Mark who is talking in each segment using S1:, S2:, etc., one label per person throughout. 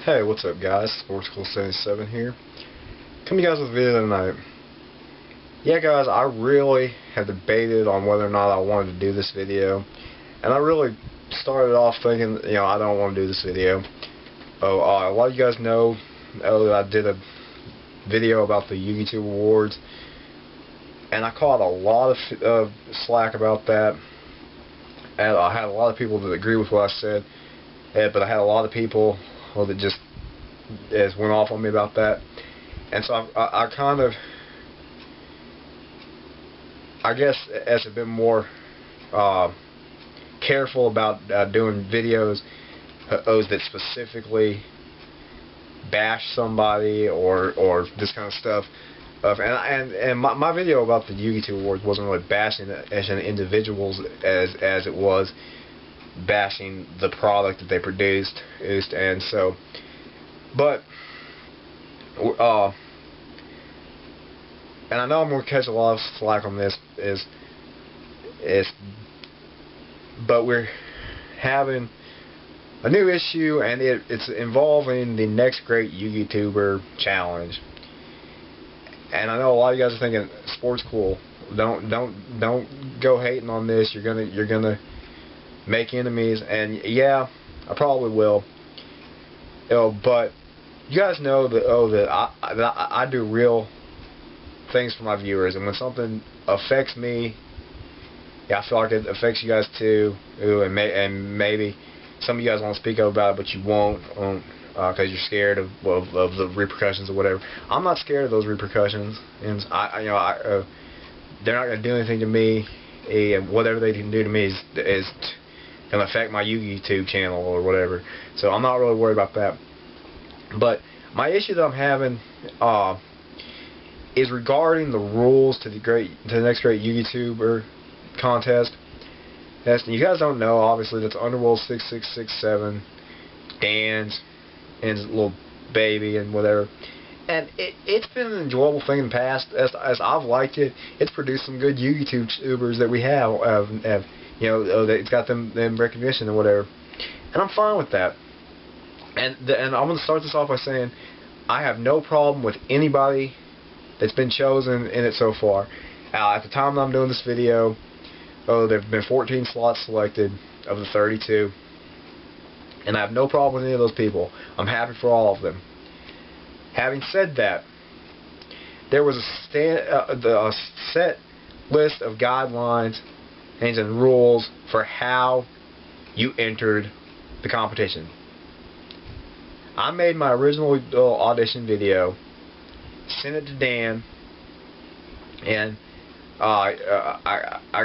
S1: Hey, what's up guys? Sportskool77 here. Coming to you guys with a video tonight. Yeah guys, I really have debated on whether or not I wanted to do this video. And I really started off thinking, I don't want to do this video. A lot of you guys know that I did a video about the Yugituber awards. And I caught a lot of slack about that. And I had a lot of people that agree with what I said. But I had a lot of people that just went off on me about that. And so I kind of, I guess, as a bit more careful about doing videos that specifically bash somebody or this kind of stuff. And my video about the Yugituber awards wasn't really bashing as an individuals as it was bashing the product that they produced. And so, but and I know I'm going to catch a lot of slack on this, but we're having a new issue, and it's involving the Next Great Yugituber challenge. And I know a lot of you guys are thinking, Sportskool, don't go hating on this. You're gonna make enemies, and yeah, I probably will. But you guys know that I do real things for my viewers, and when something affects me, I feel like it affects you guys too. And maybe some of you guys want to speak up about it, but you won't, because you're scared of the repercussions or whatever. I'm not scared of those repercussions, and they're not going to do anything to me. And whatever they can do to me is going to affect my Yugioh channel or whatever. So I'm not really worried about that. But my issue that I'm having is regarding the rules to the Next Great Yugituber contest. And you guys don't know, obviously, that's Underworld 6667, Dan's, and his little baby and whatever. And it's been an enjoyable thing in the past. As I've liked it, it's produced some good YouTubers that we have. It's got them recognition and whatever. And I'm fine with that. And I'm going to start this off by saying I have no problem with anybody that's been chosen in it so far. At the time that I'm doing this video, there have been 14 slots selected of the 32. And I have no problem with any of those people. I'm happy for all of them. Having said that, there was a set list of guidelines and rules for how you entered the competition. I made my original audition video, sent it to Dan, and I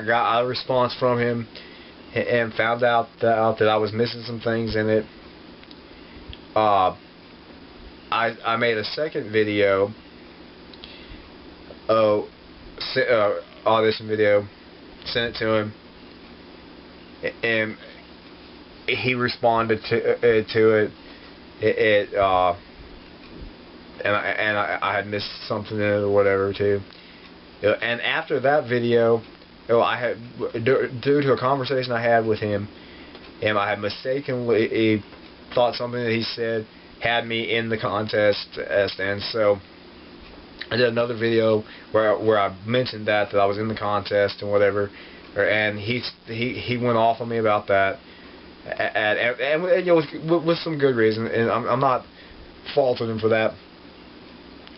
S1: got a response from him, and found out that I was missing some things in it. I made a second video, audition video, sent it to him, and he responded to it. And I had missed something in it or whatever too. And after that video, I had, due to a conversation I had with him, and I had mistakenly thought something that he said had me in the contest, and so I did another video where I mentioned that I was in the contest and whatever, and he went off on me about that, and with some good reason, and I'm not faulting him for that.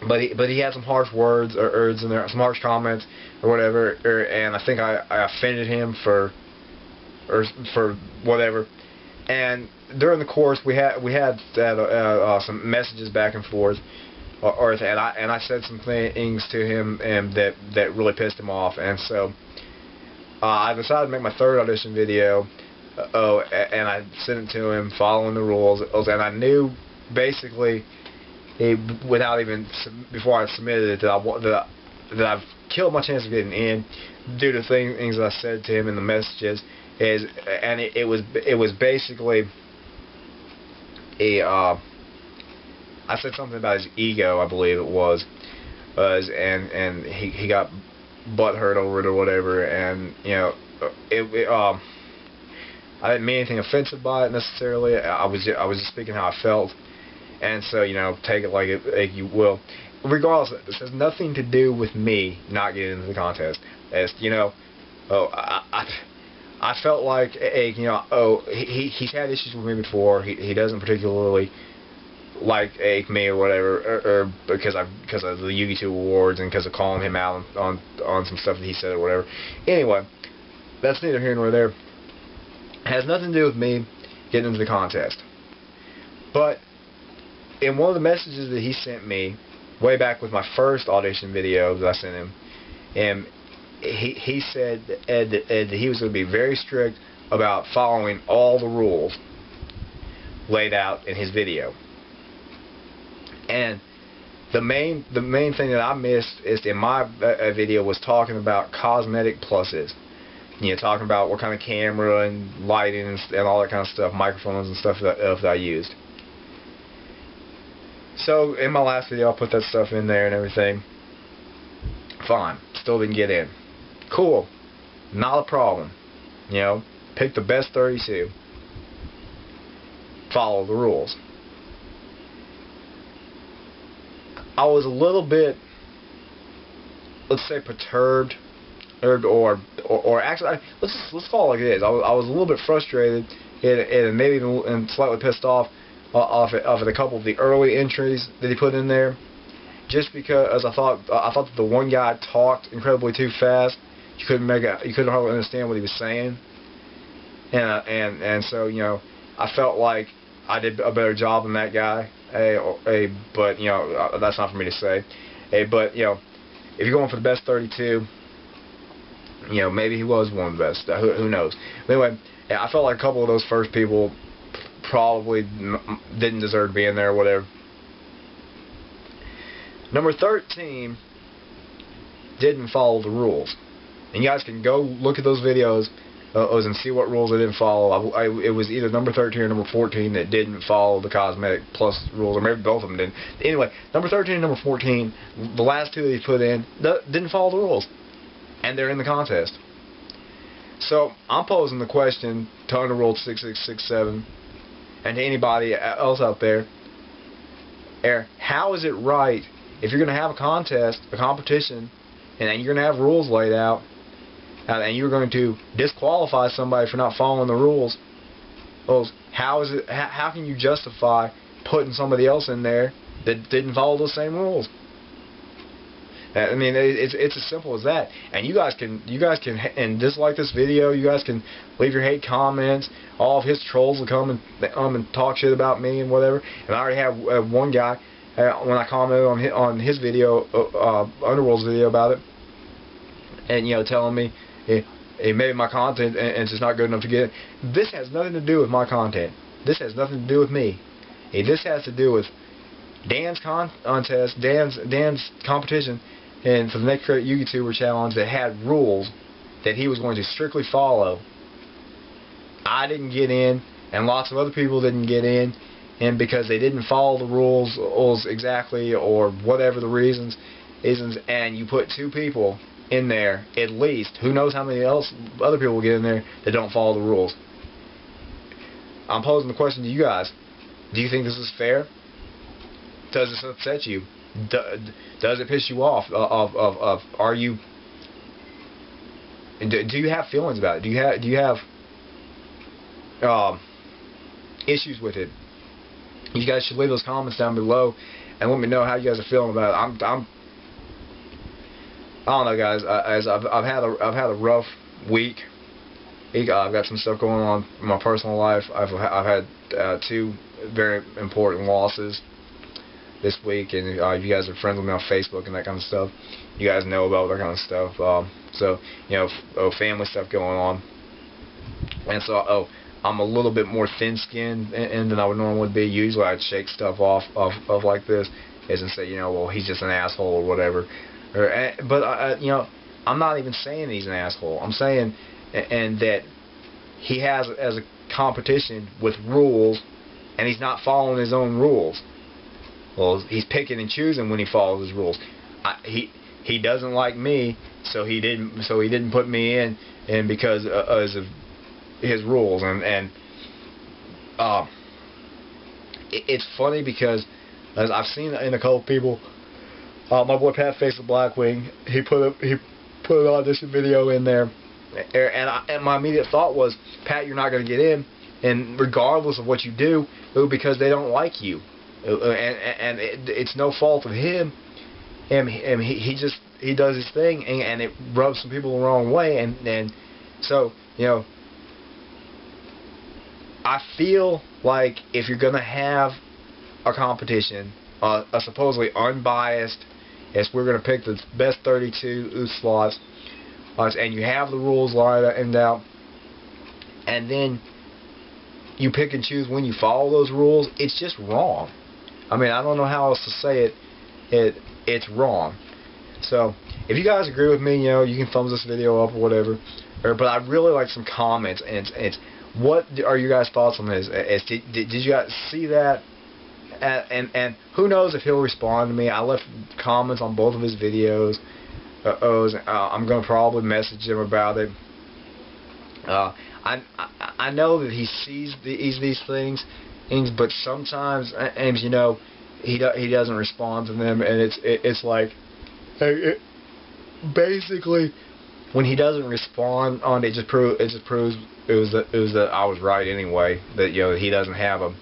S1: But he had some harsh words in there, some harsh comments or whatever, and I think I offended him for whatever. And during the course, we had some messages back and forth, and I said some things to him that really pissed him off, and so I decided to make my third audition video. And I sent it to him following the rules, and I knew basically, without even before I submitted it, that I've killed my chance of getting in due to things that I said to him in the messages. And it was basically I said something about his ego, I believe it was, and he got butthurt over it or whatever, and I didn't mean anything offensive by it necessarily. I was just speaking how I felt, And so, you know, take it like you will. Regardless, this has nothing to do with me not getting into the contest. As you know, I felt like, you know, he's had issues with me before. He doesn't particularly like me or whatever, or because of the Yugituber awards and because of calling him out on some stuff that he said or whatever. Anyway, that's neither here nor there. It has nothing to do with me getting into the contest. But in one of the messages that he sent me way back with my first audition video that I sent him, and he said that he was going to be very strict about following all the rules laid out in his video. And the main thing that I missed is in my video was talking about cosmetic pluses. You know, talking about what kind of camera and lighting and all that kind of stuff, microphones and stuff that I used. So in my last video I put that stuff in there and everything. Fine. Still didn't get in. Cool. Not a problem. You know, pick the best 32. Follow the rules. I was a little bit, let's say, perturbed, or actually, let's call it like it is. I was a little bit frustrated and maybe even slightly pissed off at a couple of the early entries that he put in there, just because I thought that the one guy talked incredibly too fast. You couldn't hardly understand what he was saying, and so, you know, I felt like I did a better job than that guy. But you know, that's not for me to say. But you know, if you're going for the best 32, you know, maybe he was one of the best. Who knows? But anyway, I felt like a couple of those first people probably didn't deserve to be in there or whatever. Number 13 didn't follow the rules. And you guys can go look at those videos and see what rules they didn't follow. It was either number 13 or number 14 that didn't follow the cosmetic plus rules, or maybe both of them didn't. Anyway, number 13 and number 14, the last two that he put in, didn't follow the rules. And they're in the contest. So, I'm posing the question to Underworld 6667 and to anybody else out there, how is it right if you're going to have a contest, a competition, and you're going to have rules laid out, and you're going to disqualify somebody for not following the rules? Well, how can you justify putting somebody else in there that didn't follow those same rules? I mean, it's as simple as that. And you guys can and dislike this video. You guys can leave your hate comments. All of his trolls will come and talk shit about me and whatever. And I already have one guy when I commented on his video, Underworld's video about it, and you know, telling me it made my content and it's just not good enough to get it. This has nothing to do with my content. This has nothing to do with me. This has to do with Dan's contest, Dan's competition, and for the next great Yugituber challenge that had rules that he was going to strictly follow. I didn't get in, and lots of other people didn't get in, and because they didn't follow the rules exactly, or whatever the reasons, and you put two people in there at least, who knows how many other people will get in there that don't follow the rules. I'm posing the question to you guys. Do you think this is fair? Does this upset you? Does it piss you off? Are you? Do you have feelings about it? Do you have issues with it? You guys should leave those comments down below and let me know how you guys are feeling about it. I don't know, guys. I've had a rough week. I've got some stuff going on in my personal life. I've had two very important losses this week, and you guys are friends with me on Facebook and that kind of stuff. You guys know about that kind of stuff. So you know, family stuff going on, and so I'm a little bit more thin-skinned than I would normally be. Usually I'd shake stuff off like this, and say, you know, well, he's just an asshole or whatever. But you know, I'm not even saying he's an asshole. I'm saying and that he has as a competition with rules, and he's not following his own rules. Well, he's picking and choosing when he follows his rules. He doesn't like me, so he didn't put me in, and because of his rules, and it's funny because As I've seen it in a couple people. My boy Pat Face the Blackwing, he put an audition video in there, and my immediate thought was, Pat, you're not going to get in, and regardless of what you do, it was because they don't like you, and it's no fault of him, and he does his thing, and it rubs some people the wrong way, and so, you know, I feel like if you're going to have a competition, a supposedly unbiased, yes, we're going to pick the best 32 slots, and you have the rules lined out, and then you pick and choose when you follow those rules, it's just wrong. I mean, I don't know how else to say it. It's wrong. So, if you guys agree with me, you know, you can thumbs this video up or whatever. But I'd really like some comments. And it's what are your guys' thoughts on this? Did you guys see that? And who knows if he'll respond to me. I left comments on both of his videos. I'm going to probably message him about it. I know that he sees these things, but sometimes, you know, he doesn't respond to them, and it's like, basically, when he doesn't respond on it, just proves it was that I was right anyway. That, you know, he doesn't have an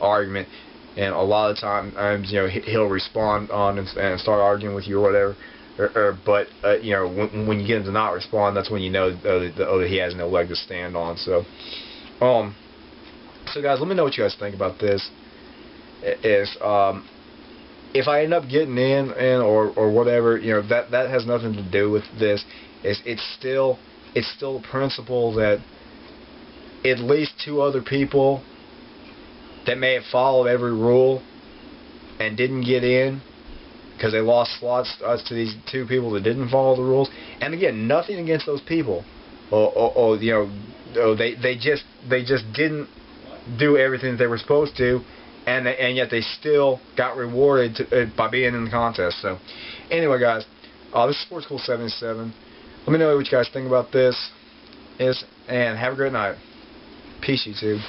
S1: argument. And a lot of times, you know, he'll respond on and start arguing with you or whatever. But you know, when you get him to not respond, that's when you know that he has no leg to stand on. So, so guys, let me know what you guys think about this. If I end up getting in or whatever, you know, that has nothing to do with this. It's still a principle that at least 2 other people that may have followed every rule and didn't get in because they lost slots to these 2 people that didn't follow the rules. And again, nothing against those people. Or you know, they just didn't do everything that they were supposed to, and yet they still got rewarded by being in the contest. So, anyway, guys, this is Sportskool77. Let me know what you guys think about this, and have a great night. Peace, YouTube.